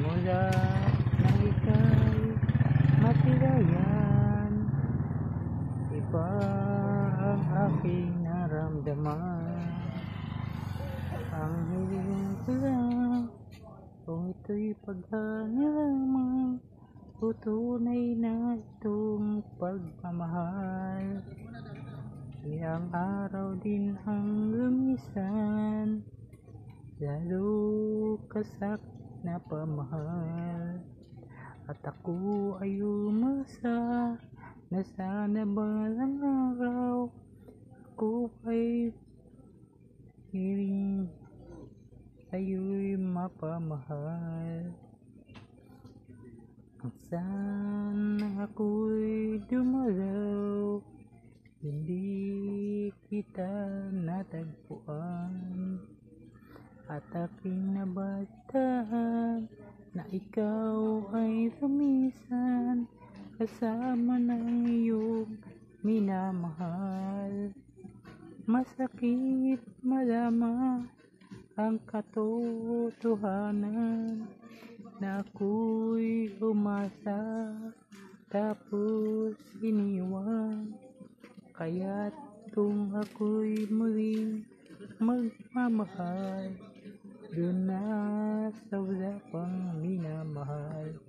Mula nang ika'y matilayan, iba ang aking naramdaman. Ang hiling ko lang kung ito'y paghanga lamang o tunay na itong pagmamahal. Ilang araw din ang lumisan, lalo kasakit na pamahal, at ako ay umasa na sana balang araw ako ay hiling sa'yo'y mapamahal. Sana ako'y dumalaw, hindi kita natagpuan, at aking nabalitaan na ikaw ay lumisan kasama ng iyong minamahal. Masakit malaman ang katotohanan na ako'y umasa tapos iniwan. Kaya't kung ako'y muling magmamahal, doon na sa wala pang minamahal.